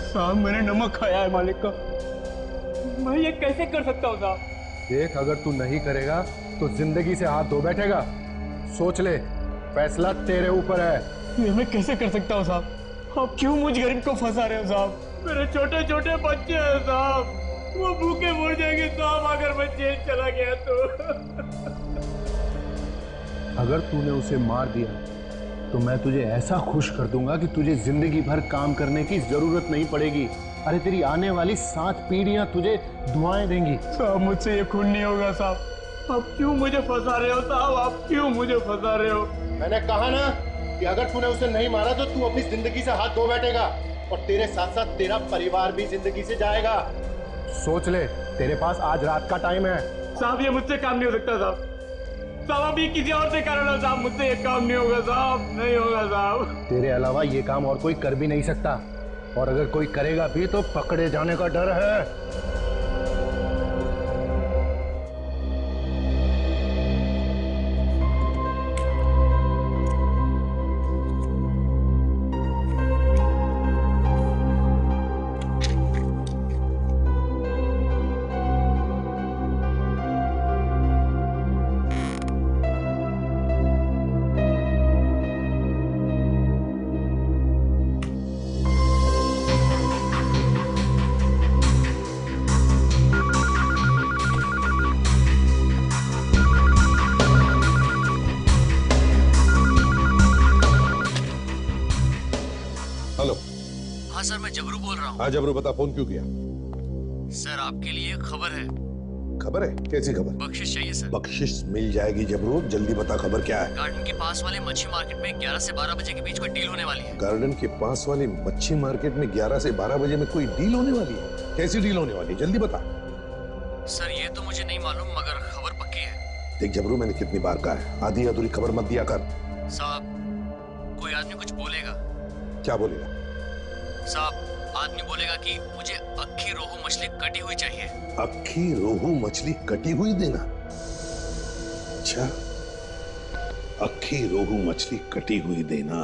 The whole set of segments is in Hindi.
साहब मैंने नमक खाया है मालिक का। मैं ये कैसे कर सकता हूँ साहब? देख, अगर तू नहीं करेगा तो जिंदगी से हाथ धो बैठेगा। सोच ले, फैसला तेरे ऊपर है। ये मैं कैसे कर सकता हूँ साहब? आप क्यों मुझ गरीब को फंसा रहे हो साहब? मेरे छोटे छोटे बच्चे हैं साहब, वो भूखे मर जाएंगे साहब अगर मैं जेल चला गया तो। अगर तूने उसे मार दिया तो मैं तुझे ऐसा खुश कर दूंगा कि तुझे जिंदगी भर काम करने की जरूरत नहीं पड़ेगी। अरे तेरी आने वाली 7 पीढ़ियां तुझे दुआएं देंगी। साहब मुझसे ये खून नहीं होगा साहब। आप क्यों मुझे फंसा रहे हो साहब? आप क्यों मुझे फंसा रहे हो? मैंने कहा ना कि अगर तूने उसे नहीं मारा तो तू अपनी जिंदगी से हाथ धो बैठेगा और तेरे साथ साथ तेरा परिवार भी जिंदगी से जाएगा। सोच ले, तेरे पास आज रात का टाइम है। साहब ये मुझसे काम नहीं हो सकता साहब। साहब अभी किसी और से कर लो साहब, मुझसे ये काम नहीं होगा साहब, नहीं होगा साहब। तेरे अलावा ये काम और कोई कर भी नहीं सकता, और अगर कोई करेगा भी तो पकड़े जाने का डर है। हेलो। हाँ सर, मैं जबरू बोल रहा हूँ। हाँ जबरू, बता, फोन क्यों किया? सर आपके लिए एक खबर है। खबर है? कैसी खबर? बख्शिश चाहिए सर। बख्शिश मिल जाएगी जबरू, जल्दी बता खबर क्या है। गार्डन के पास वाले मच्छी मार्केट में 11 से 12 बजे के बीच कोई डील होने वाली है। गार्डन के पास वाली मच्छी मार्केट में 11 से 12 बजे में कोई डील होने वाली है? कैसी डील होने वाली है, जल्दी बता। सर ये तो मुझे नहीं मालूम, मगर खबर पक्की है। देख जबरू, मैंने कितनी बार कहा है, आधी अधूरी खबर मत दिया कर। साहब कोई आदमी कुछ बोलेगा। क्या बोलेगा? साहब आदमी बोलेगा कि मुझे अक्खी रोहू मछली कटी हुई चाहिए। अक्खी रोहू मछली कटी हुई देना? अच्छा, अक्खी रोहू मछली कटी हुई देना।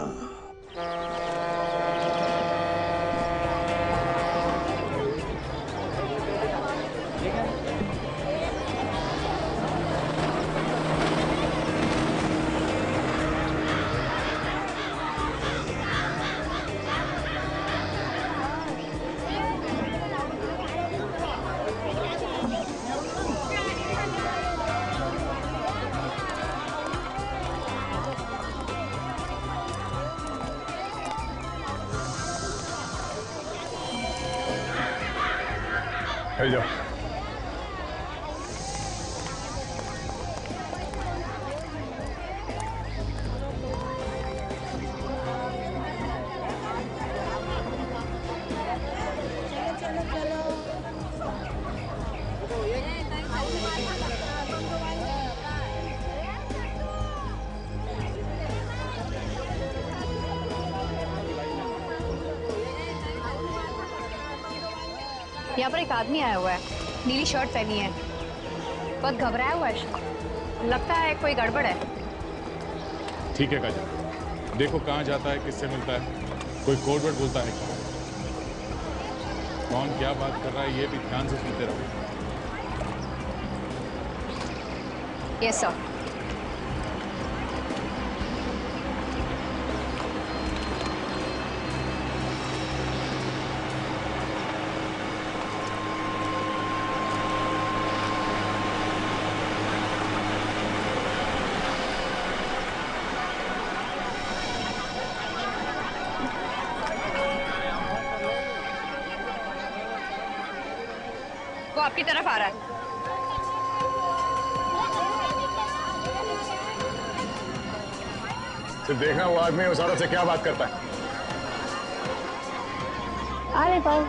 जाओ। यहाँ पर एक आदमी आया हुआ है, नीली शर्ट पहनी है, बहुत घबराया हुआ है, लगता है कोई गड़बड़ है। ठीक है काजल, देखो कहाँ जाता है, किससे मिलता है, कोई कोड वर्ड बोलता है क्या, कौन क्या बात कर रहा है, ये भी ध्यान से सुनते रहो। Yes sir. वो आपकी तरफ आ रहा है। सिर्फ देखना वो आदमी उस औरत से क्या बात करता है। अरे भाई,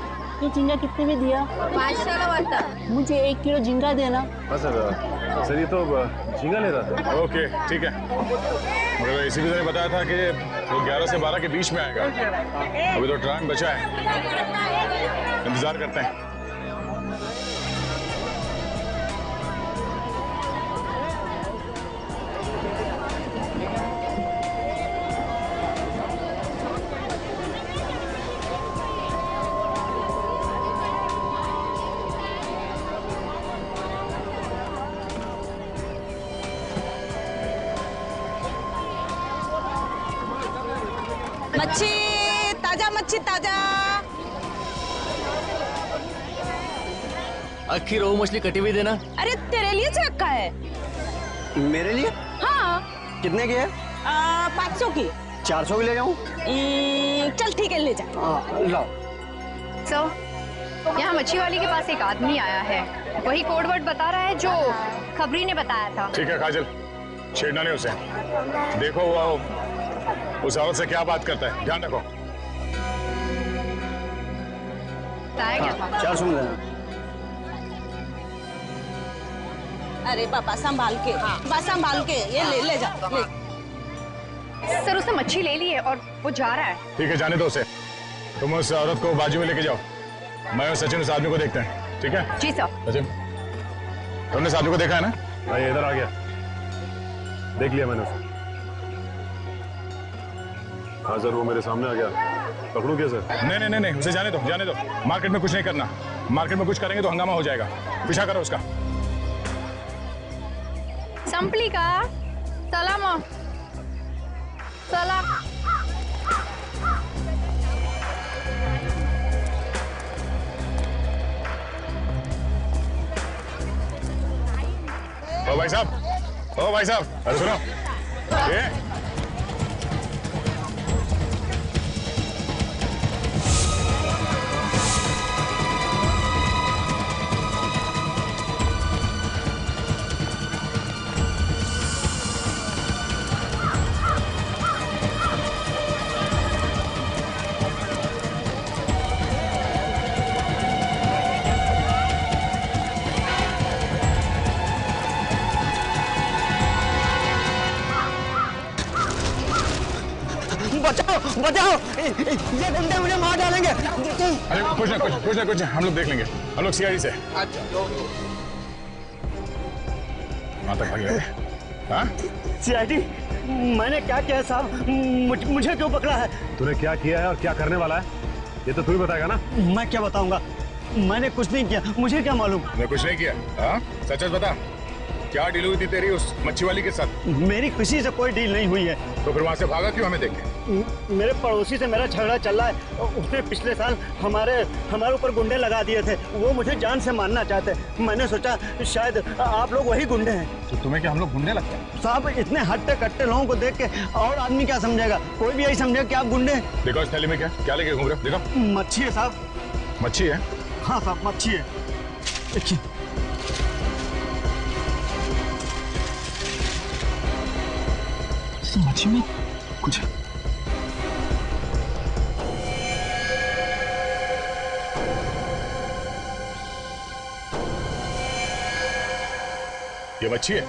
ये झींगा कितने में दिया? 500 का बनता। मुझे 1 किलो झींगा देना। हाँ सर ये तो झींगा ले रहा था। ओके ठीक है, मगर इसी भी ने बताया था कि वो 11 से 12 के बीच में आएगा। अभी तो ट्रेन बचा है, इंतजार करते हैं। मच्छी ताजा, मच्छी ताजा। अक्खी रोहू मछली कटी हुई देना। अरे तेरे लिए से रखा है। मेरे लिए? हाँ। कितने की है? 500 की। 400 की ले जाऊं? चल ठीक है, ले जा। लाओ। यहाँ मच्छी वाली के पास एक आदमी आया है, वही कोड वर्ड बता रहा है जो खबरी ने बताया था। ठीक है काजल, छेड़ना नहीं उसे। देखो वो उस औरत से क्या बात करता है, ध्यान रखो। बताया क्या था? 400 में देना। अरे पापा संभाल के, बस संभाल के, ये ले जा ले। सर उसने मच्छी ले ली है और वो जा रहा है। ठीक है जाने दो उसे, तुम उस औरत को बाजू में लेके जाओ, मैं और सचिन उस आदमी को देखते हैं। ठीक है जी सर। सचिन, तुमने इस आदमी को देखा है ना? हाँ ये इधर आ गया, देख लिया मैंने उसे। हाँ सर वो मेरे सामने आ गया, पकड़ूं क्या सर? नहीं नहीं नहीं, उसे जाने दो, जाने दो। मार्केट में कुछ नहीं करना, मार्केट में कुछ करेंगे तो हंगामा हो जाएगा। पीछा करो उसका। संपली का सलाम सलाम। ओ भाई साहब, ओ भाई साहब, अरे सुनो ये बचाओ, ये गुंडे मुझे मार डालेंगे। अरे कुछ ना कुछ हम लोग देख लेंगे, हम लोग सीआईडी से। वहां तक भाग गए। हाँ सीआईडी? मैंने क्या किया साहब, मुझे क्यों पकड़ा है? तूने क्या किया है और क्या करने वाला है ये तो तू ही बताएगा ना। मैं क्या बताऊंगा, मैंने कुछ नहीं किया, मुझे क्या मालूम। मैं कुछ नहीं किया। हाँ सच सच बता, क्या डील हुई थी तेरी उस मच्छी वाली के साथ? मेरी किसी से कोई डील नहीं हुई है। तो फिर वहां से भागा क्यों हमें देख के? मेरे पड़ोसी से मेरा झगड़ा चल रहा है, उसने पिछले साल हमारे ऊपर गुंडे लगा दिए थे, वो मुझे जान से मारना चाहते। मैंने सोचा शायद आप लोग वही गुंडे हैं। तो तुम्हें क्या हम लोग गुंडे लगते हैं? साहब इतने हट्टे कट्टे लोगों को देख के और आदमी क्या समझेगा, कोई भी यही समझेगा कि आप गुंडे हैं। देखो इस थैली में क्या लेके घूम रहे हो? देखो मच्छी है साहब। मच्छी है? हाँ साहब मच्छी है, देखिए। मच्छी में कुछ है। ये मच्छी है?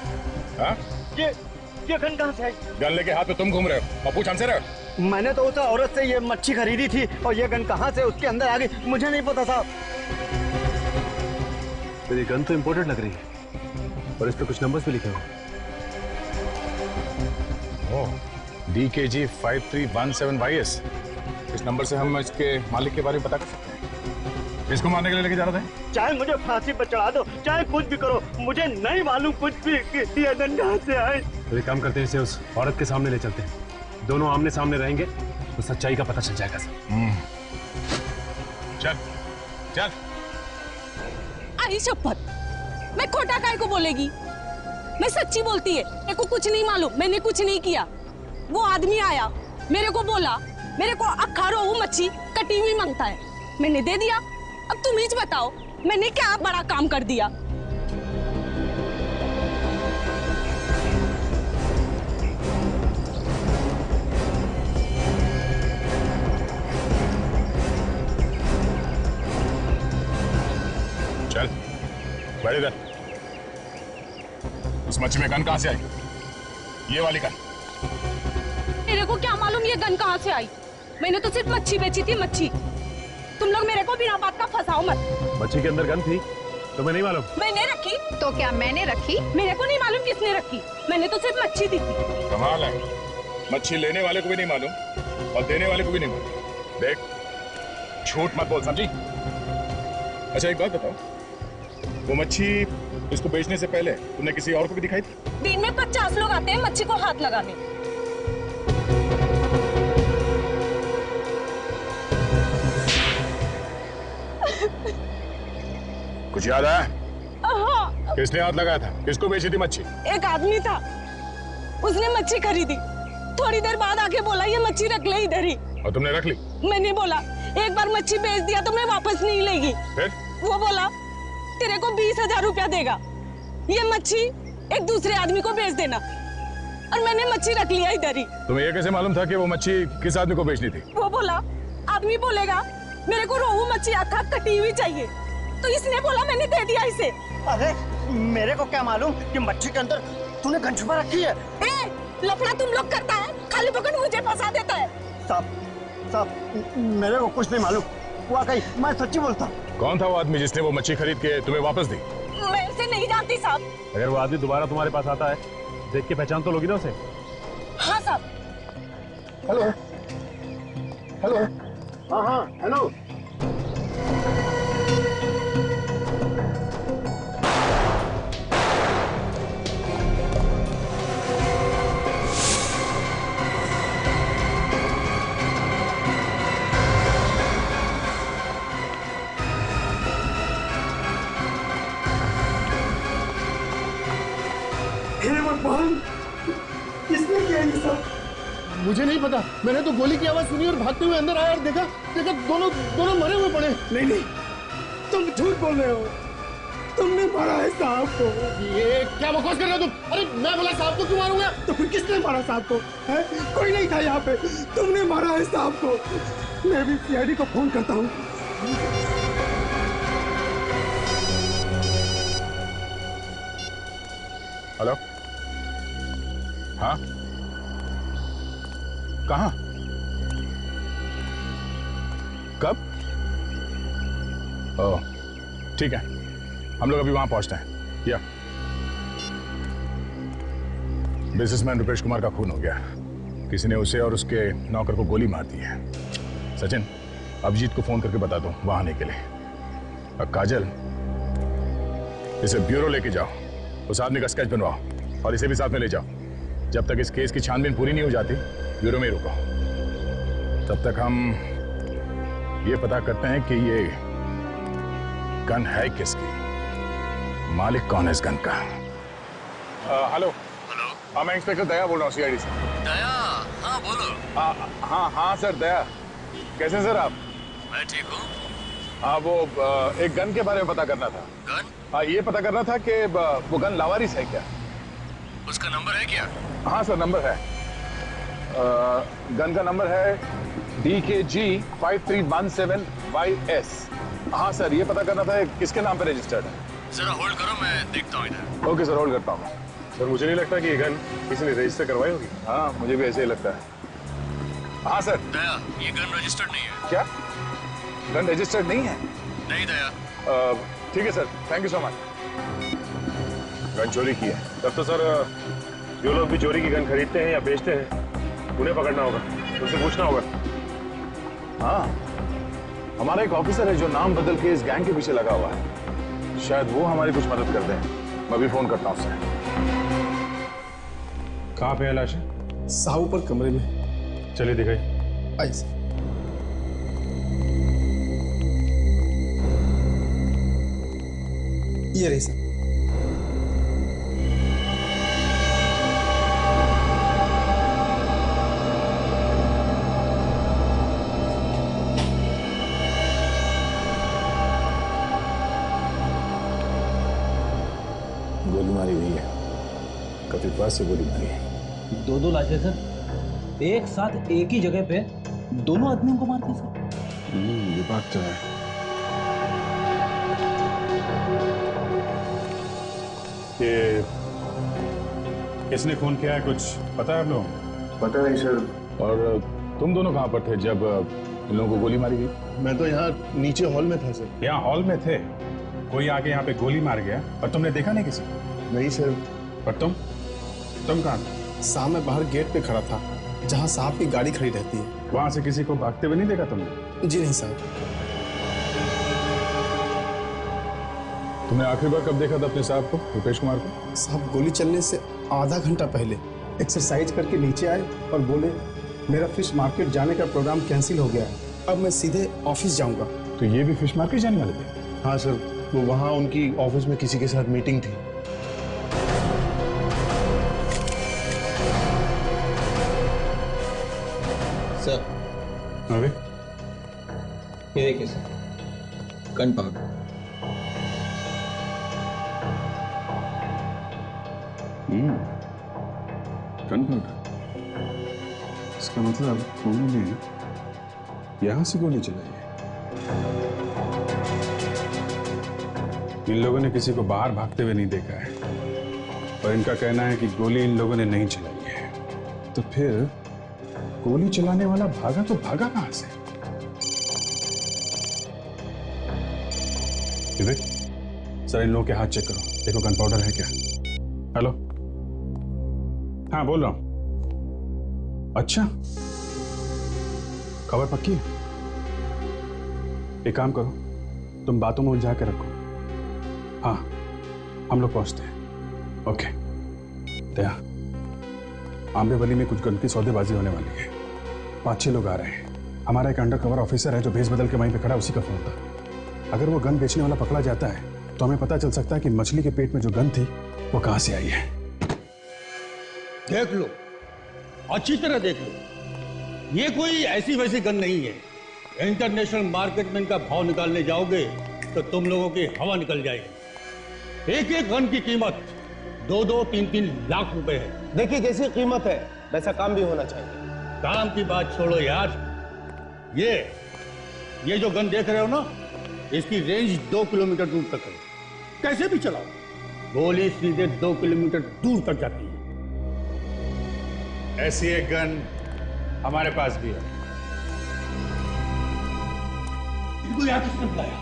हाँ? ये गन कहाँ से आई? गन लेके हाथ में तुम घूम रहे हो और पूछ हमसे रहे हो? मैंने तो उस औरत से ये मच्छी खरीदी थी और ये गन कहाँ से उसके अंदर आ गई मुझे नहीं पता साहब। मेरी गन तो इम्पोर्टेड लग रही है और इस पे कुछ नंबर्स भी लिखे हुए। DKG 5317YS। इस नंबर से हम इसके मालिक के बारे में पता कर सकते हैं। इसको मारने के लिए लेके जा रहा था? चाहे मुझे फांसी पर चढ़ा दो, चाहे कुछ भी करो, मुझे नहीं मालूम कुछ भी कि ये गन कहाँ से आए। तो एक काम करते हैं, इसे उस औरत के सामने ले चलते हैं, दोनों आमने सामने रहेंगे तो सच्चाई का पता चल जाएगा सर। चल चल। आई शपथ, मैं खोटा काय को बोलेगी, मैं सच्ची बोलती है। मेरे को कुछ नहीं मालूम, मैंने कुछ नहीं किया। वो आदमी आया, मेरे को बोला मेरे को अक्खा रोहू मच्छी कटी हुई मांगता है, मैंने दे दिया। अब तुम ही बताओ मैंने क्या बड़ा काम कर दिया। चल बैठ इधर। उस मच्छी में गन कहाँ से आई? ये वाली गन? मेरे को क्या मालूम ये गन कहाँ से आई, मैंने तो सिर्फ मच्छी बेची थी, मच्छी। तुम लोग मेरे को बिना बात का फंसाओ मत। मच्छी के अंदर गन थी तुम्हें नहीं मालूम? मैंने रखी। तो क्या मैंने रखी? मेरे को नहीं मालूम किसने रखी, मैंने तो सिर्फ मच्छी दी थी। कमाल है, मच्छी लेने वाले को भी नहीं मालूम और देने वाले को भी नहीं मालूम। देख झूठ मत बोल, समझी? अच्छा एक बात बताओ, वो मच्छी इसको बेचने से पहले तुमने किसी और को भी दिखाई थी? दिन में 50 लोग आते हैं मच्छी को हाथ लगाने। कुछ याद आया? हाँ। किसने हाथ लगाया था? किसको बेची थी मच्छी? एक आदमी था, उसने मच्छी खरीदी, थोड़ी देर बाद आके बोला ये मच्छी रख ले इधर ही। और तुमने रख ली? मैंने बोला एक बार मच्छी बेच दिया तो मैं वापस नहीं लेगी। फिर? वो बोला तेरे को 20,000 रुपया देगा, ये मच्छी एक दूसरे आदमी को बेच देना, और मैंने मच्छी रख लिया इधर ही। तुम्हें ये कैसे मालूम था कि वो मच्छी किस आदमी को बेचनी थी? वो बोला आदमी बोलेगा मेरे को रोहू मच्छी आखा कटी हुई चाहिए, तो इसने बोला मैंने दे दिया इसे। अरे मेरे को क्या मालूम कि मच्छी के अंदर तूने गन छुपा रखी है। ए, लफड़ा तुम लोग करता है, खाली पकड़ मुझे फंसा देता है। साहब मेरे को कुछ नहीं मालूम, वाकई मैं सच्ची बोलता हूँ। कौन था वो आदमी जिसने वो मच्छी खरीद के तुम्हें वापस दी? मैं उसे नहीं जानती साहब। अगर वो आदमी दोबारा तुम्हारे पास आता है, देख के पहचान तो लोगी ना उसे? हाँ साहब। Hello hello. हाँ हाँ हेलो। किसने किया ये सब? मुझे नहीं पता, मैंने तो गोली की आवाज सुनी और भागते हुए अंदर आया और देखा दोनों मरे हुए पड़े। नहीं, तुम झूठ बोल रहे हो, तुमने मारा है साहब को। ये क्या बकवास कर रहे हो तुम? अरे मैं बोला साहब को क्यों मारूंगा? तो फिर किसने मारा साहब को? है? कोई नहीं था यहाँ पे, तुमने मारा है साहब को। मैं भी सीआईडी को फोन करता हूँ। हेलो, हाँ, कहाँ, कब? ओह, ठीक है, हम लोग अभी वहां पहुंचते हैं। या बिजनेसमैन रुपेश कुमार का खून हो गया, किसी ने उसे और उसके नौकर को गोली मार दी है। सचिन, अभिजीत को फोन करके बता दो वहां आने के लिए। अब काजल, इसे ब्यूरो लेके जाओ, उस आदमी का स्केच बनवाओ और इसे भी साथ में ले जाओ। जब तक इस केस की छानबीन पूरी नहीं हो जाती, ब्यूरो में ही रुको। तब तक हम ये पता करते हैं कि ये गन है किसकी, मालिक कौन है इस गन का। हेलो। हेलो। हाँ, मैं इंस्पेक्टर दया बोल रहा हूँ सीआईडी से। दया? हाँ बोलो। हाँ सर, दया। कैसे सर आप? मैं ठीक हूँ। हाँ, वो एक गन के बारे में पता करना था। गन? हाँ, ये पता करना था कि वो गन लावारिस है क्या? उसका नंबर है क्या? हाँ सर, नंबर है। गन का नंबर है DKG 5317YS। हाँ सर, ये पता करना था किसके नाम पे रजिस्टर्ड है। जरा होल्ड करो, मैं देखता हूँ इधर। ओके सर, होल्ड करता हूँ। सर मुझे नहीं लगता कि ये गन किसी ने रजिस्टर करवाई होगी। हाँ, मुझे भी ऐसे ही लगता है। हाँ सर। दया, ये गन रजिस्टर्ड नहीं है। क्या? गन रजिस्टर्ड नहीं है? नहीं दया। ठीक है sir, thank you so much. Gun चोरी की है। तब तो सर जो लोग भी चोरी की गन खरीदते हैं या बेचते हैं, उन्हें पकड़ना होगा, उनसे पूछना होगा। हाँ, हमारा एक ऑफिसर है जो नाम बदल के इस गैंग के पीछे लगा हुआ है, शायद वो हमारी कुछ मदद कर दें। मैं भी फोन करता हूँ उससे। कहाँ पे है लाश? साहब ऊपर कमरे में। चलिए दिखाइए। आइए सर। ये रही सर। गोली मारी हुई है, काफी पास से गोली मारी है। दो लाशें सर, एक साथ एक ही जगह पे दोनों आदमियों को मारते सर। ये बात तो है। ये किसने खून किया है, कुछ पता है आप लोगों? पता नहीं सर। और तुम दोनों कहाँ पर थे जब इन लोगों को गोली मारी गई? मैं तो यहाँ नीचे हॉल में था सर। यहाँ हॉल में थे, कोई आके यहाँ पे गोली मार गया और तुमने देखा नहीं किसी? नहीं सर। पर तुम कहाँ थे? साहब मैं बाहर गेट पे खड़ा था, जहाँ साहब की गाड़ी खड़ी रहती है। वहां से किसी को भागते हुए नहीं देखा तुमने? जी नहीं साहब। तुमने आखिरी बार कब देखा था अपने साहब को, रुपेश कुमार को? साहब गोली चलने से आधा घंटा पहले एक्सरसाइज करके नीचे आए और बोले मेरा फिश मार्केट जाने का प्रोग्राम कैंसिल हो गया है, अब मैं सीधे ऑफिस जाऊंगा। तो ये भी फिश मार्केट जाने वाले थे? हाँ सर, वो वहाँ उनकी ऑफिस में किसी के साथ मीटिंग थी। सर अरे ये देखिए sir, gun powder. Gun powder. इसका मतलब उन्होंने यहां से गोली चलाई है। इन लोगों ने किसी को बाहर भागते हुए नहीं देखा है और इनका कहना है कि गोली इन लोगों ने नहीं चलाई है। तो फिर गोली चलाने वाला भागा तो भागा कहां से? विवेक, सर इन लोगों के हाथ चेक करो, देखो गन पाउडर है क्या। हेलो, हाँ बोल रहा हूं। अच्छा, खबर पक्की है? एक काम करो, तुम बातों में उलझा के रखो। हाँ, हम लोग पहुंचते हैं। ओके। दया, आंबेवली में कुछ गन की सौदेबाजी होने वाली है। 5-6 लोग आ रहे हैं। हमारा एक अंडर कवर ऑफिसर है जो भेस बदल के वहीं पे खड़ा, उसी का फोन था। अगर वो गन बेचने वाला पकड़ा जाता है तो हमें पता चल सकता है कि मछली के पेट में जो गन थी वो कहां से आई है। देख लो, अच्छी तरह देख लो, ये कोई ऐसी वैसी गन नहीं है। इंटरनेशनल मार्केट में इनका भाव निकालने जाओगे तो तुम लोगों की हवा निकल जाएगी। एक एक गन की कीमत 2-2, 3-3 लाख रुपए है। देखिए जैसी कीमत है वैसा काम भी होना चाहिए। काम की बात छोड़ो यार, ये जो गन देख रहे हो ना, इसकी रेंज 2 किलोमीटर दूर तक है। कैसे भी चलाओ, गोली सीधे 2 किलोमीटर दूर तक जाती है। ऐसी एक गन हमारे पास भी है। इनको यहाँ किसने बुलाया?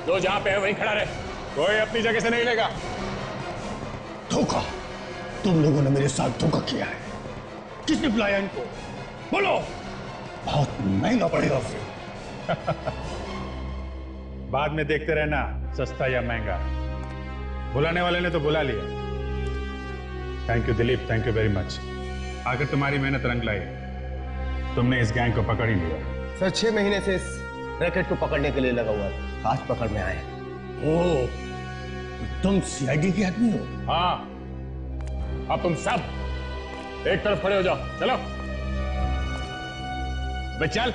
जो जहां पे है वहीं खड़ा रहे, कोई अपनी जगह से नहीं लेगा। धोखा, तुम लोगों ने मेरे साथ धोखा किया है। किसने बुलाया इनको? बोलो, बहुत महंगा पड़ेगा उसे। बाद में देखते रहना सस्ता या महंगा। बुलाने वाले ने तो बुला लिया। Thank you Dilip, thank you very much. आखिर तुम्हारी मेहनत रंग लाई, तुमने इस गैंग को पकड़ ही लिया। सर 6 महीने से इस रैकेट को पकड़ने के लिए लगा हुआ है, आज पकड़ में आए। ओ, तुम सीआईडी के आदमी हो? हाँ, अब तुम सब एक तरफ खड़े हो जाओ। चलो बे चल।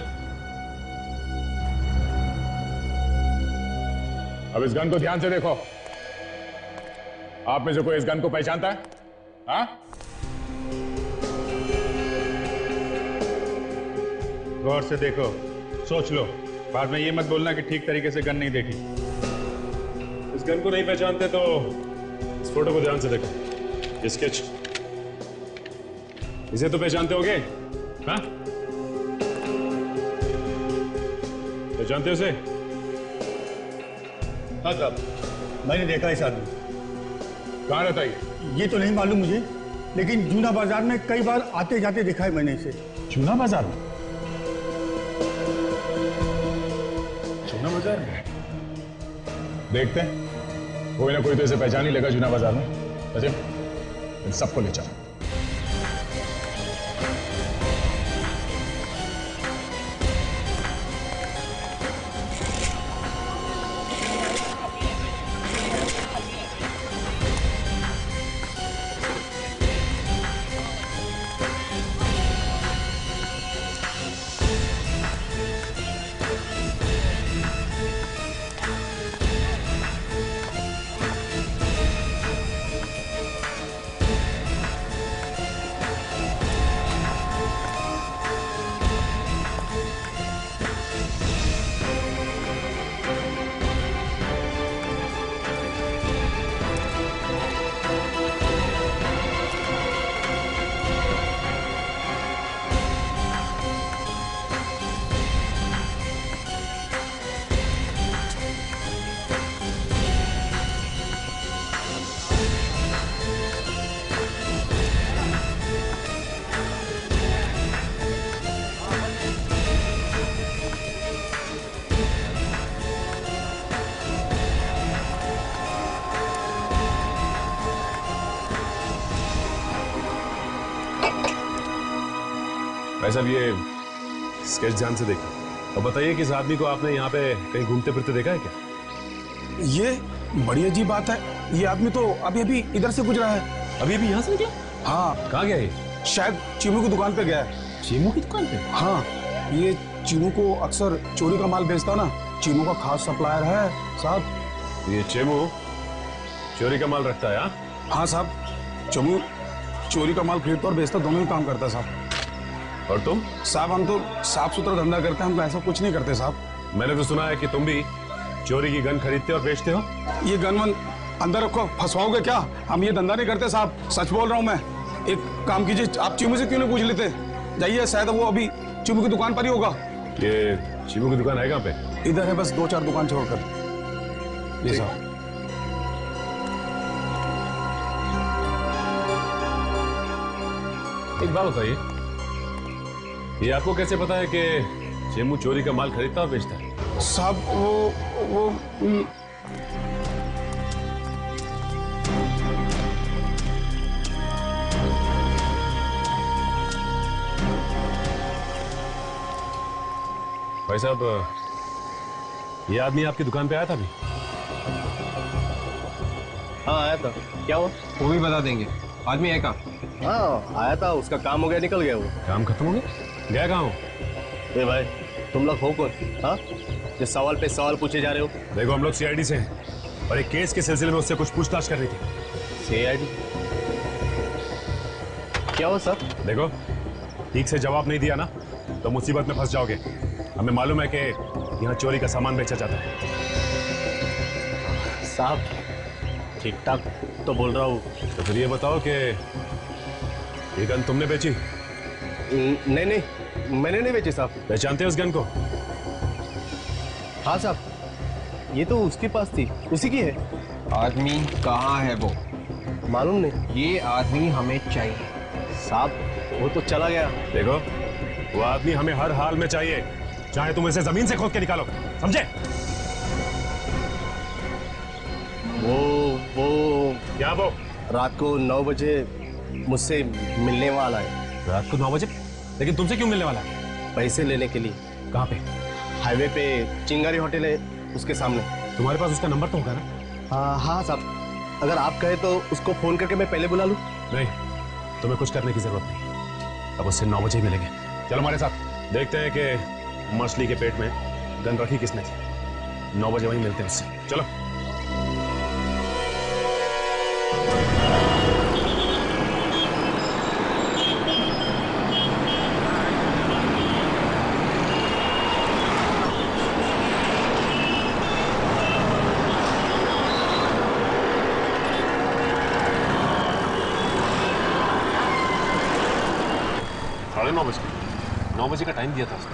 अब इस गन को ध्यान से देखो। आप में से कोई इस गन को पहचानता है? हाँ? गौर से देखो, सोच लो, बाद में ये मत बोलना कि ठीक तरीके से गन नहीं देखी। इस गन को नहीं पहचानते तो इस फोटो को ध्यान से देखो। ये स्केच, इसे तो पहचानते होगे? हाँ? पहचानते हो इसे? हाँ साहब, मैंने देखा इस आदमी। कहाँ रहता है ये तो नहीं मालूम मुझे, लेकिन जूना बाजार में कई बार आते जाते देखा है मैंने इसे। जूना बाजार में? जूना बाजार में देखते हैं, कोई ना कोई तो इसे पहचान ही लेगा जूना बाजार में। अजय, इन सबको ले चलो। भाई साहब, ये स्केच ध्यान से देखिए और बताइए कि इस आदमी को आपने यहाँ पे कहीं घूमते फिरते देखा है क्या? ये बड़ी अजीब बात है, ये आदमी तो अभी अभी इधर से गुजरा है। अभी अभी यहाँ से निकला? हाँ। कहाँ गया ये? शायद चीनू की दुकान पे गया है। चीनू की दुकान पे? हाँ, ये चीनू को अक्सर चोरी का माल बेचता ना, चीनू का खास सप्लायर है साहब। ये चेमू चोरी का माल रखता है? हाँ साहब, चीनू चोरी का माल खरीदता और बेचता दोनों ही काम करता है साहब। और तुम? साहब हम तो साफ सुथरा धंधा करते हैं, हम ऐसा कुछ नहीं करते साहब। मैंने तो सुना है कि तुम भी चोरी की गन खरीदते और बेचते हो। ये गन वन अंदर रखो, फंसवाओगे क्या? हम ये धंधा नहीं करते साहब, सच बोल रहा हूँ मैं। एक काम कीजिए, आप चीमू से क्यों नहीं पूछ लेते? जाइए, शायद वो अभी चीमू की दुकान पर ही होगा। ये चीमू की दुकान है कहाँ पे? इधर है, बस 2-4 दुकान छोड़कर। जी साहब। एक बात बताइए, ये आपको कैसे पता है कि चेमू चोरी का माल खरीदता और बेचता है? साहब वो भाई साहब, ये आदमी आपकी दुकान पे आया था अभी? हाँ आया था। क्या हुआ? वो भी बता देंगे। आदमी है कहाँ? हाँ आया था, उसका काम हो गया, निकल गया वो। काम खत्म हो गया? गया कहाँ हो? ए भाई, तुम लोग हो कौन? हाँ, जो सवाल पे सवाल पूछे जा रहे हो? देखो, हम लोग सीआईडी से हैं और एक केस के सिलसिले में उससे कुछ पूछताछ कर रही थी। सीआईडी? क्या हुआ सर? देखो, ठीक से जवाब नहीं दिया ना तो मुसीबत में फंस जाओगे। हमें मालूम है कि यहाँ चोरी का सामान बेचा जाता है। साहब ठीक ठाक तो बोल रहा हूँ। तो फिर ये बताओ कि ये गन तुमने बेची? नहीं नहीं, मैंने नहीं बेची साहब। पहचानते हो उस गन को? हाँ साहब, ये तो उसके पास थी, उसी की है। आदमी कहाँ है वो? मालूम नहीं। ये आदमी हमें चाहिए साहब। वो तो चला गया। देखो, वो आदमी हमें हर हाल में चाहिए, चाहे तुम इसे जमीन से खोद के निकालो, समझे? वो क्या? वो रात को 9 बजे मुझसे मिलने वाला है। रात को 9 बजे? लेकिन तुमसे क्यों मिलने वाला है? पैसे लेने के लिए। कहाँ पे? हाईवे पे चिंगारी होटल है, उसके सामने। तुम्हारे पास उसका नंबर तो होगा ना? हाँ साहब, अगर आप कहे तो उसको फोन करके मैं पहले बुला लूं। नहीं, तुम्हें कुछ करने की जरूरत नहीं। अब उससे 9 बजे ही मिलेंगे। चलो हमारे साथ, देखते हैं कि मछली के पेट में गन रखी किसने थी। 9 बजे वहीं मिलते हैं उससे। चलो। साढ़े 9 बजे का टाइम दिया था उसने,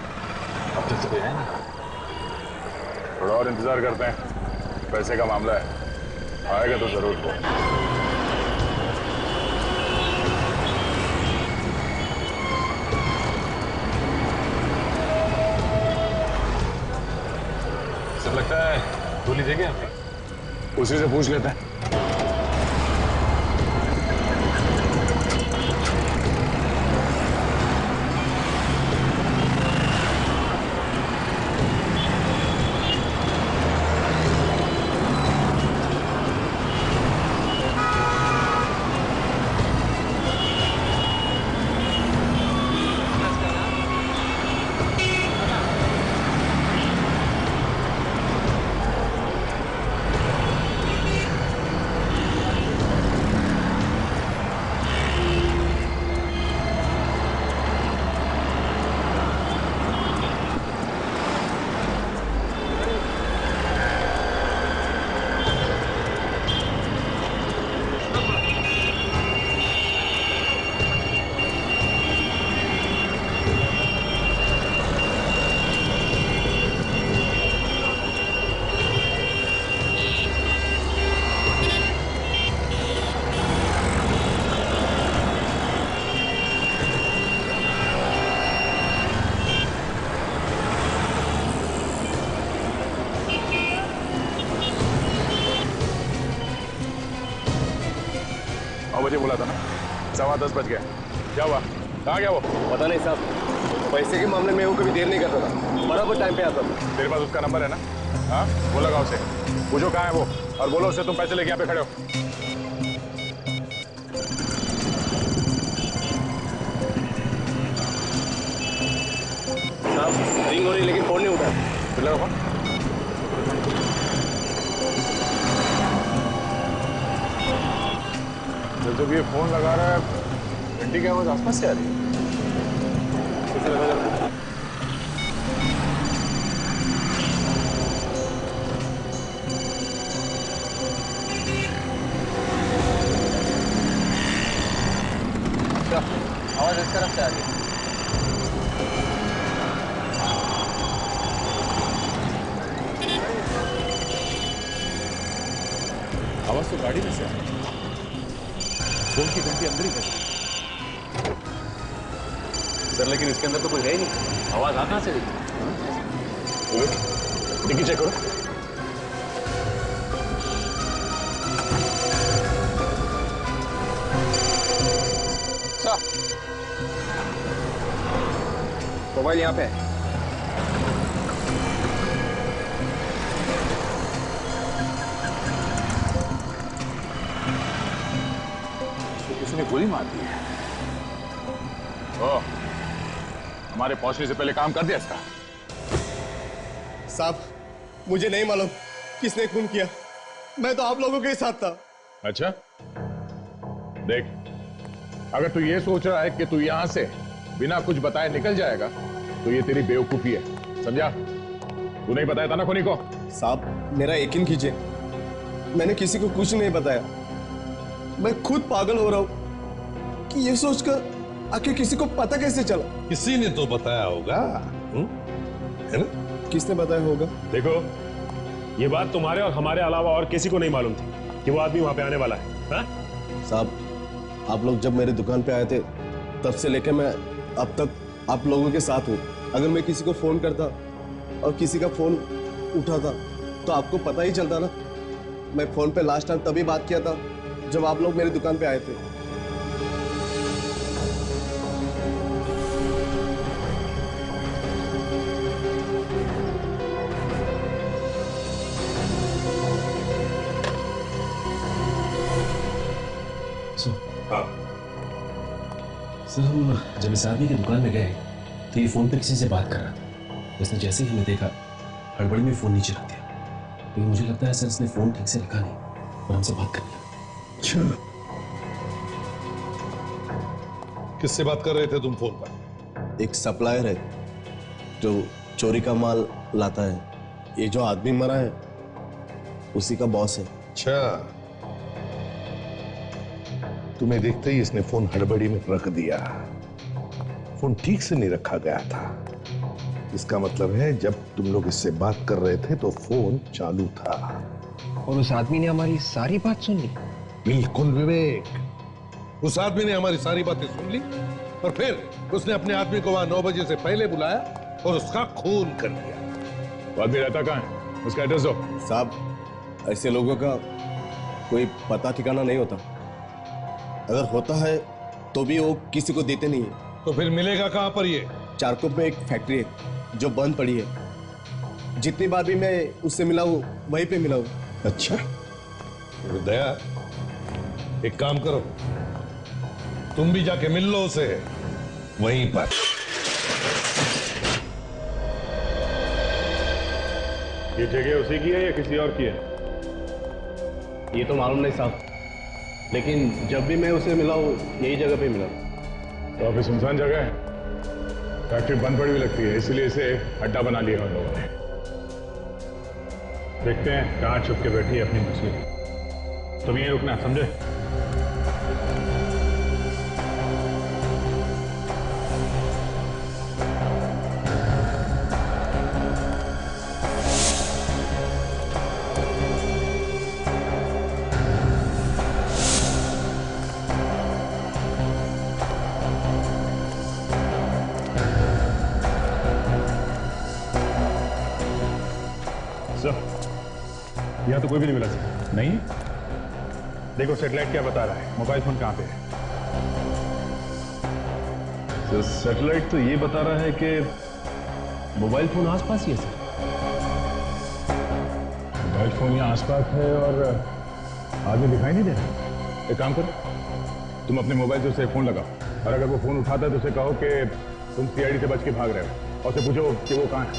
अब तक तो कोई आया नहीं। थोड़ा और इंतजार करते हैं, पैसे का मामला है, आएगा तो जरूर वो। सब लगता है गोली देंगे आप? उसी से पूछ लेते हैं। मुझे बोला था ना, 10:15 बज गया। क्या हुआ? कहाँ गया वो? पता नहीं साहब, पैसे के मामले में वो कभी देर नहीं करता था, बराबर टाइम पे आता था। तेरे पास उसका नंबर है ना? हाँ, वो लगाओ उसे, पूछो कहाँ है वो, और बोलो उसे तुम पैसे लेके यहाँ पे खड़े हो। साहब रिंग हो रही लेकिन फोन नहीं उठा। फिर लगाओ फोन। जब ये फोन लगा रहा है, घंटी की आवाज आसपास से आ रही है। आवाज इस तरफ से आ रही है। आवाज तो गाड़ी में से आ रही है। फोन की घंटी अंदर ही बजी। सर लेकिन इसके अंदर तो कोई है ही नहीं, आवाज आ कहां से रही? डिक्की चेक करो। मोबाइल यहाँ पे है। किसी ने गोली मार दी है। ओह, हमारे पहुंचने से पहले काम कर दिया इसका। साहब मुझे नहीं मालूम किसने खून किया, मैं तो आप लोगों के साथ था। अच्छा, देख, अगर तू ये सोच रहा है कि तू यहां से बिना कुछ बताए निकल जाएगा तो ये तेरी बेवकूफी है, समझा? तू नहीं बताया था ना खुनी को? साहब मेरा यकीन कीजिए, मैंने किसी को कुछ नहीं बताया। मैं खुद पागल हो रहा हूं कि ये सोचकर आखिर किसी को पता कैसे चला। किसी ने तो बताया होगा, है ना? किसने बताया होगा? देखो, ये बात तुम्हारे और हमारे अलावा और किसी को नहीं मालूम थी कि वो आदमी वहां पे आने वाला है। हा? साहब आप लोग जब मेरी दुकान पे आए थे तब से लेकर मैं अब तक आप लोगों के साथ हूँ। अगर मैं किसी को फोन करता और किसी का फोन उठाता तो आपको पता ही चलता ना। मैं फोन पे लास्ट टाइम तभी बात किया था जब आप लोग मेरी दुकान पे आए थे। सर हम जब इस आदमी की दुकान में गए तो ये फोन पे किसी से बात कर रहा था। उसने जैसे ही हमें देखा हड़बड़ी में फोन नीचे रख दिया, लेकिन मुझे लगता है सर इसने फोन ठीक से रखा नहीं और हमसे बात कर लिया। किससे बात कर रहे थे तुम फोन पर? एक सप्लायर है जो चोरी का माल लाता है। ये जो आदमी मरा है उसी का बॉस है। अच्छा, तुम्हें देखते ही इसने फोन हड़बड़ी में रख दिया। फोन ठीक से नहीं रखा गया था। इसका मतलब है जब तुम लोग इससे बात कर रहे थे तो फोन चालू था। और उस आदमी ने हमारी सारी बात सुन ली। बिल्कुल विवेक, उस आदमी ने हमारी सारी बातें सुन ली और फिर उसने अपने आदमी को वहां 9 बजे से पहले बुलाया और उसका खून कर दिया। वो आदमी रहता कहाँ है? उसका एड्रेस दो। साहब ऐसे लोगों का कोई पता ठिकाना नहीं होता। अगर होता है तो भी वो किसी को देते नहीं है। तो फिर मिलेगा कहां पर ये? चारकोप में एक फैक्ट्री है जो बंद पड़ी है। जितनी बार भी मैं उससे मिला हूं वहीं पे मिला हूं। अच्छा दया, एक काम करो, तुम भी जाके मिल लो उसे वहीं पर। ये जगह उसी की है या किसी और की है? ये तो मालूम नहीं साहब, लेकिन जब भी मैं उसे मिला हूं यही जगह पे मिला। तो अभी सुनसान जगह है, फैक्ट्री बंद पड़ी हुई लगती है, इसलिए इसे अड्डा बना लिया उन लोगों ने। देखते हैं कहाँ छुप के बैठी है अपनी मछली। तुम यहीं रुकना, समझे? यहाँ तो कोई भी नहीं मिला सर। नहीं? देखो सेटेलाइट क्या बता रहा है, मोबाइल फोन कहाँ पे है? तो सैटेलाइट तो ये बता रहा है कि मोबाइल फोन आसपास ही है सर। मोबाइल फोन यहाँ आसपास है और आदमी दिखाई नहीं दे रहा। एक काम करो, तुम अपने मोबाइल से उसे फोन लगाओ और अगर वो फोन उठाता है तो उसे कहो कि तुम सीआईडी से बच के भाग रहे हो और उसे पूछो कि वो कहाँ है।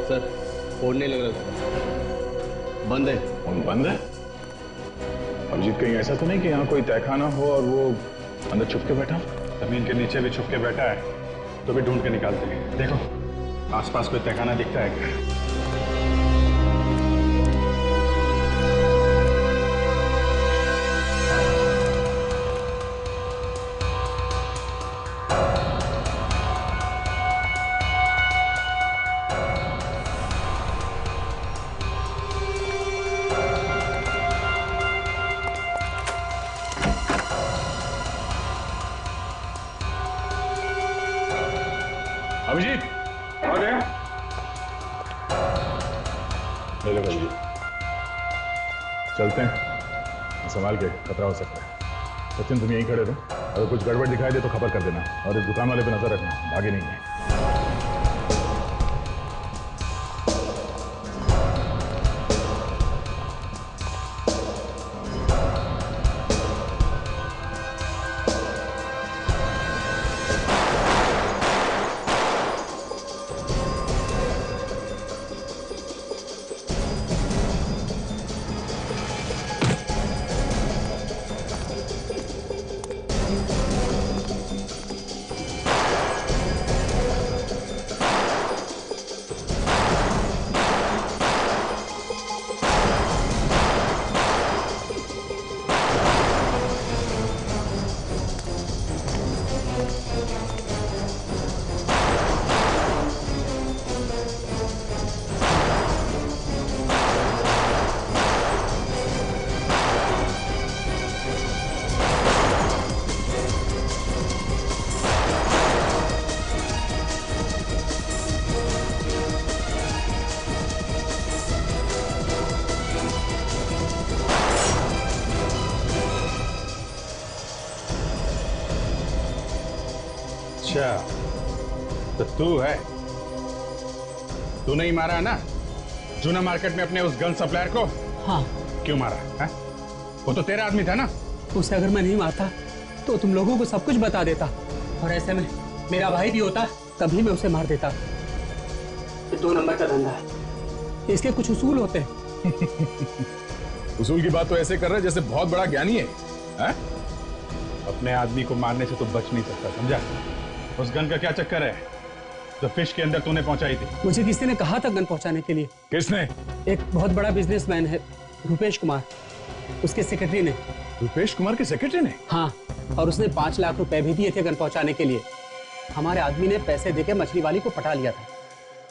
सर फोन नहीं लग रहा, बंद है। फोन बंद है? अभिजीत कहीं ऐसा तो नहीं कि यहाँ कोई तहखाना हो और वो अंदर छुप के बैठा? जमीन के नीचे भी छुप के बैठा है तो भी ढूंढ के निकालते हैं। देखो आसपास कोई तहखाना दिखता है क्या? अभिजीत आ गया? ले लो अभिजीत, चलते हैं, संभाल के, खतरा हो सकता है। सचिन तुम यहीं खड़े रहो, अगर कुछ गड़बड़ दिखाई दे तो खबर कर देना और इस दुकान वाले पे नजर रखना, भागे नहीं है। अच्छा तो तू है, तू नहीं मारा ना जूना मार्केट में अपने उस गन सप्लायर को? हाँ। क्यों मारा है? वो तो तेरा आदमी था ना। उसे अगर मैं नहीं मारता तो तुम लोगों को सब कुछ बता देता, और ऐसे में मेरा भाई भी होता तभी मैं उसे मार देता। ये 2 नंबर का धंधा है, इसके कुछ उसूल होते हैं। उसूल की बात तो ऐसे कर रहे जैसे बहुत बड़ा ज्ञानी है? अपने आदमी को मारने से तो बच नहीं सकता, समझा? उस गन का क्या चक्कर है जो फिश के अंदर तूने पहुंचाई थी? मुझे किसी ने कहा था गन पहुंचाने के लिए। किसने? एक बहुत बड़ा बिजनेसमैन है, रुपेश कुमार, उसके सेक्रेटरी ने। रुपेश कुमार के सेक्रेटरी ने? हाँ, और उसने 5 लाख रुपए भी दिए थे गन पहुंचाने के लिए। हमारे आदमी ने पैसे देके मछली वाली को पटा लिया था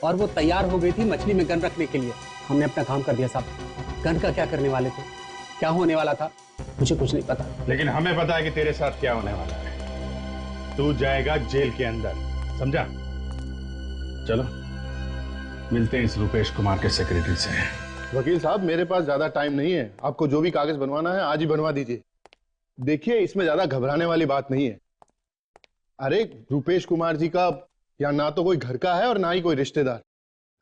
और वो तैयार हो गई थी मछली में गन रखने के लिए। हमने अपना काम कर दिया साहब। गन का क्या करने वाले थे, क्या होने वाला था, मुझे कुछ नहीं पता। लेकिन हमें पता है कि तेरे साथ क्या होने वाला है। तू जाएगा जेल के अंदर, समझा? चलो मिलते हैं इस रुपेश कुमार के सेक्रेटरी से। वकील साहब मेरे पास ज्यादा टाइम नहीं है, आपको जो भी कागज बनवाना है आज ही बनवा दीजिए। देखिए इसमें ज्यादा घबराने वाली बात नहीं है। अरे रुपेश कुमार जी का यहाँ ना तो कोई घर का है और ना ही कोई रिश्तेदार।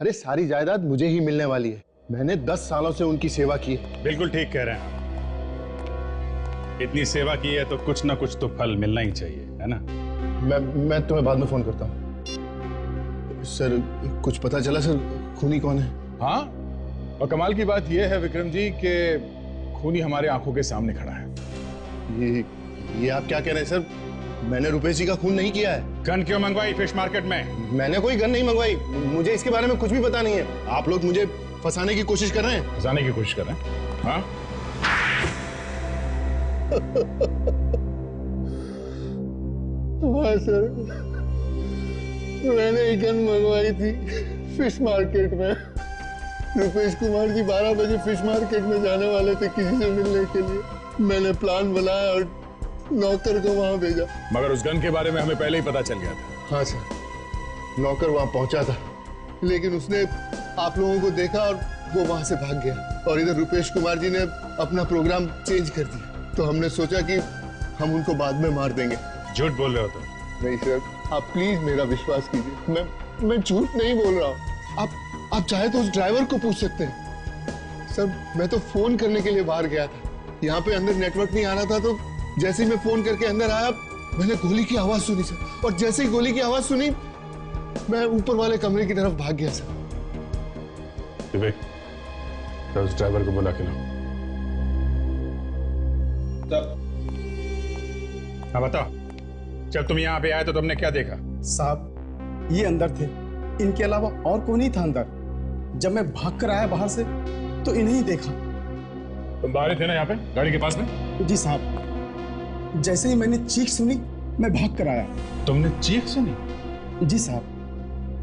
अरे सारी जायदाद मुझे ही मिलने वाली है, मैंने 10 सालों से उनकी सेवा की है। बिल्कुल ठीक कह रहे हैं, इतनी सेवा की है तो कुछ ना कुछ तो फल मिलना ही चाहिए, है ना? मैं तुम्हें बाद में फोन करता हूँ। सर कुछ पता चला सर खूनी कौन है? हाँ, और कमाल की बात यह है विक्रम जी कि खूनी हमारे आंखों के सामने खड़ा है। ये आप क्या कह रहे हैं सर? मैंने रुपेश जी का खून नहीं किया है। गन क्यों मंगवाई फिश मार्केट में? मैंने कोई गन नहीं मंगवाई, मुझे इसके बारे में कुछ भी पता नहीं है। आप लोग मुझे फंसाने की कोशिश कर रहे हैं। फंसाने की कोशिश कर रहे हैं? हाँ हाँ सर, मैंने एक गन मंगवाई थी फिश मार्केट में। रुपेश कुमार जी 12 बजे फिश मार्केट में जाने वाले थे किसी से मिलने के लिए। मैंने प्लान बनाया और नौकर को वहां भेजा। मगर उस गन के बारे में हमें पहले ही पता चल गया था। हाँ सर, नौकर वहां पहुंचा था, लेकिन उसने आप लोगों को देखा और वो वहां से भाग गया, और इधर रुपेश कुमार जी ने अपना प्रोग्राम चेंज कर दिया। तो हमने सोचा कि हम उनको बाद में मार देंगे। झूठ बोल रहे हो तुम? नहीं सर, आप प्लीज मेरा विश्वास कीजिए, मैं झूठ नहीं बोल रहा हूँ। आप चाहे तो उस ड्राइवर को पूछ सकते हैं। सर मैं तो फोन करने के लिए बाहर गया था, यहाँ पे अंदर नेटवर्क नहीं आ रहा था, तो जैसे ही मैं फोन करके अंदर आया मैंने गोली की आवाज सुनी सर, और जैसे ही गोली की आवाज सुनी मैं ऊपर वाले कमरे की तरफ भाग गया सर। विवेक, तो उस ड्राइवर को बुला के लो। हाँ बताओ, जब तुम यहाँ पे आए तो तुमने क्या देखा? साहब ये अंदर थे, इनके अलावा और कोई नहीं था अंदर। जब मैं भाग कर आया बाहर से तो इन्हें ही देखा। तुम बाहर थे ना यहाँ पे गाड़ी के पास में? जी साहब, जैसे ही मैंने चीख सुनी मैं भाग कर आया। तुमने चीख सुनी? जी साहब।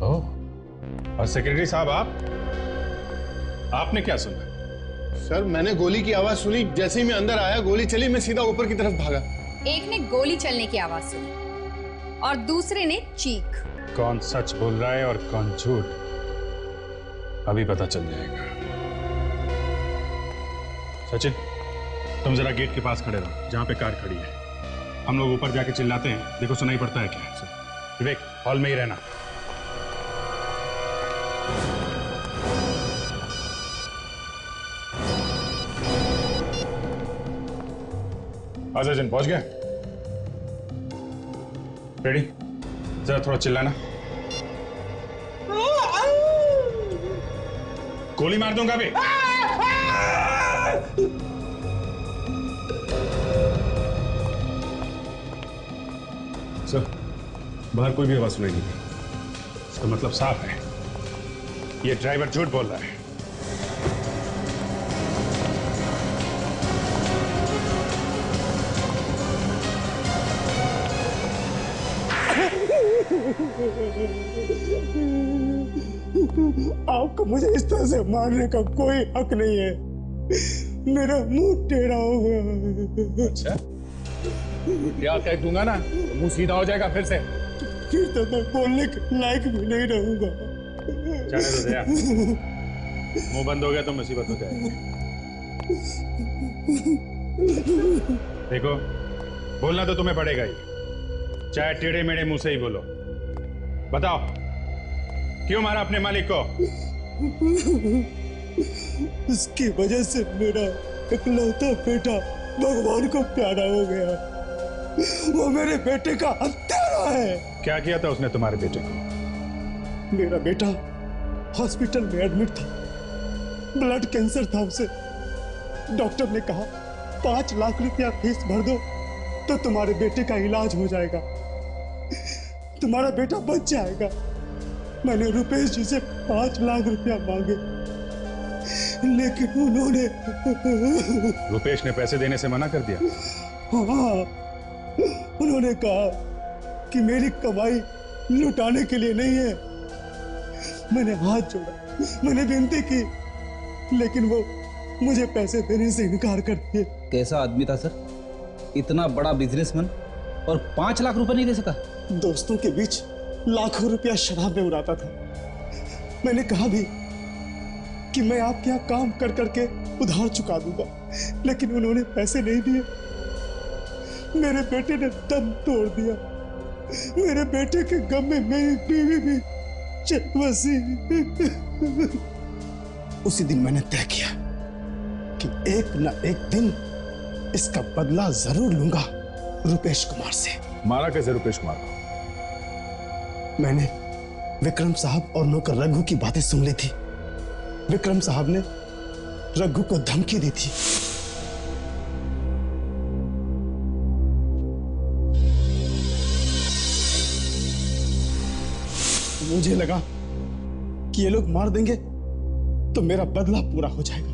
ओह, और सेक्रेटरी साहब आपने क्या सुना? सर मैंने गोली की आवाज सुनी, जैसे ही मैं अंदर आया गोली चली, मैं सीधा ऊपर की तरफ भागा। एक ने गोली चलने की आवाज सुनी और दूसरे ने चीख। कौन सच बोल रहा है और कौन झूठ, अभी पता चल जाएगा। सचिन, तुम जरा गेट के पास खड़े रहो जहां पे कार खड़ी है। हम लोग ऊपर जाके चिल्लाते हैं, देखो सुनाई पड़ता है क्या। विवेक, हॉल में ही रहना। सचिन पहुंच गया? रेडी? जरा थोड़ा चिल्लाना। गोली मार दूंगा अभी। सर, बाहर कोई भी आवाज सुनाई नहीं दी। इसका मतलब साफ है, ये ड्राइवर झूठ बोल रहा है। आपको मुझे इस तरह से मारने का कोई हक नहीं है। मेरा मुंह टेढ़ा हो गया। अच्छा, क्या कह दूंगा ना, मुंह सीधा हो जाएगा फिर से। फिर तो मैं बोलने के लायक भी नहीं रहूंगा। जाने दो दया, मुंह बंद हो गया तो मुसीबत हो जाएगी। देखो, बोलना तो तुम्हें पड़ेगा ही, चाहे टेढ़े मेढ़े मुंह से ही बोलो। बताओ, क्यों मारा अपने मालिक को? उसकी वजह से मेरा इकलौता बेटा भगवान को प्यारा हो गया। वो मेरे बेटे का हत्यारा है। क्या किया था उसने तुम्हारे बेटे को? मेरा बेटा हॉस्पिटल में एडमिट था, ब्लड कैंसर था उसे। डॉक्टर ने कहा 5 लाख रुपया फीस भर दो तो तुम्हारे बेटे का इलाज हो जाएगा, तुम्हारा बेटा बच जाएगा। मैंने रुपेश जी से 5 लाख रुपया मांगे, लेकिन उन्होंने रुपेश ने पैसे देने से मना कर दिया? हाँ, उन्होंने कहा कि मेरी कमाई लुटाने के लिए नहीं है। मैंने हाथ जोड़ा, मैंने विनती की, लेकिन वो मुझे पैसे देने से इनकार कर दिए। कैसा आदमी था सर, इतना बड़ा बिजनेसमैन और 5 लाख रुपए नहीं दे सका? दोस्तों के बीच लाखों रुपया शराब में उड़ाता था। मैंने कहा भी कि मैं आपके यहाँ काम कर करके उधार चुका दूंगा, लेकिन उन्होंने पैसे नहीं दिए। मेरे बेटे ने दम तोड़ दिया। मेरे बेटे के गम में मेरी बीवी भी चल बसी। उसी दिन मैंने तय किया कि एक न एक दिन इसका बदला जरूर लूंगा रुपेश कुमार से। मारा कैसे रुपेश कुमार को? मैंने विक्रम साहब और नौकर रघु की बातें सुन ली थी। विक्रम साहब ने रघु को धमकी दी थी। मुझे लगा कि ये लोग मार देंगे तो मेरा बदला पूरा हो जाएगा।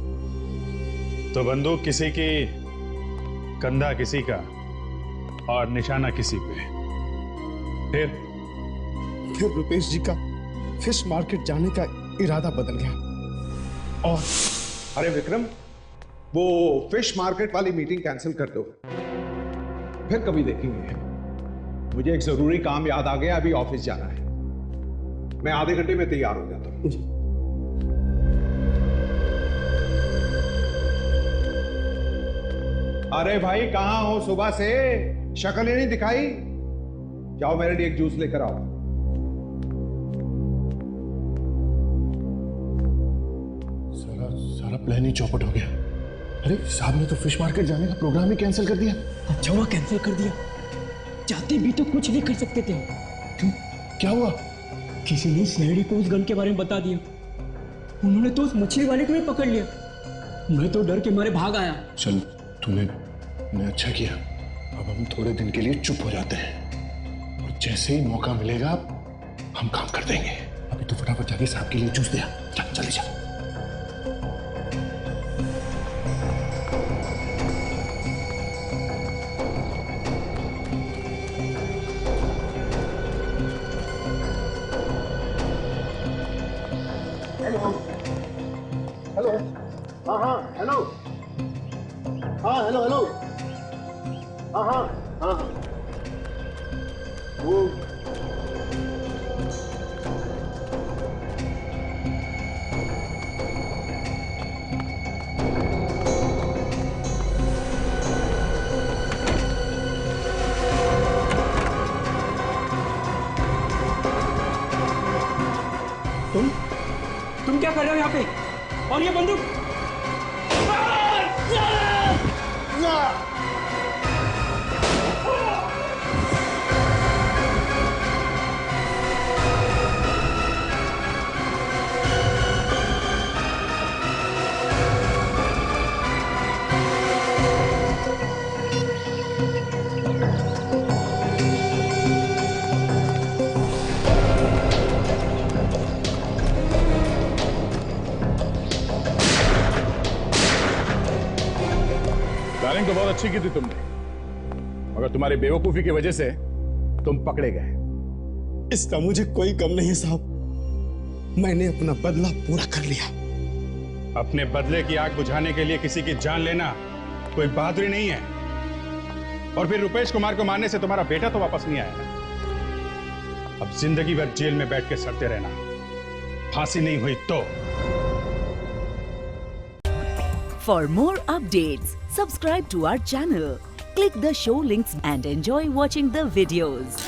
तो बंदूक किसी की, कंधा किसी का और निशाना किसी पे। फिर रुपेश जी का फिश मार्केट जाने का इरादा बदल गया। और अरे विक्रम, वो फिश मार्केट वाली मीटिंग कैंसिल कर दो, फिर कभी देखेंगे। मुझे एक जरूरी काम याद आ गया, अभी ऑफिस जाना है। मैं आधे घंटे में तैयार हो जाता हूँ। अरे भाई कहाँ हो सुबह से? शक्ल ही नहीं दिखाई। जाओ मेरे लिए एक जूस लेकर आओ। सारा प्लान ही चौपट हो गया। अरे साहब ने तो फिश मार्केट जाने का प्रोग्राम ही कैंसिल कर दिया। अच्छा हुआ कैंसिल कर दिया, चाहते भी तो कुछ नहीं कर सकते थे। क्यों, क्या हुआ? किसी ने सीआईडी को उस गन के बारे में बता दिया, उन्होंने तो उस मछली वाले को भी पकड़ लिया। मैं तो डर के मारे भाग आया। चल तुमने अच्छा किया। अब हम थोड़े दिन के लिए चुप हो जाते हैं और जैसे ही मौका मिलेगा हम काम कर देंगे। अभी तो फटाफट जाके साहब के लिए जूस दिया। चल जल्दी चल। हेलो। हाँ हेलो। हाँ हेलो। हाँ वो तुम क्या कर रहे हो यहाँ पे? और ये बंदूक? प्लानिंग तो बहुत अच्छी की थी तुमने, मगर तुम्हारी बेवकूफी की वजह से तुम पकड़े गए। इसका मुझे कोई गम नहीं है साहब, मैंने अपना बदला पूरा कर लिया। अपने बदले की आग बुझाने के लिए किसी की जान लेना कोई बहादुरी नहीं है। और फिर रुपेश कुमार को मारने से तुम्हारा बेटा तो वापस नहीं आया। अब जिंदगी भर जेल में बैठ के सड़ते रहना, फांसी नहीं हुई तो। For more updates, subscribe to our channel, click the show links and enjoy watching the videos.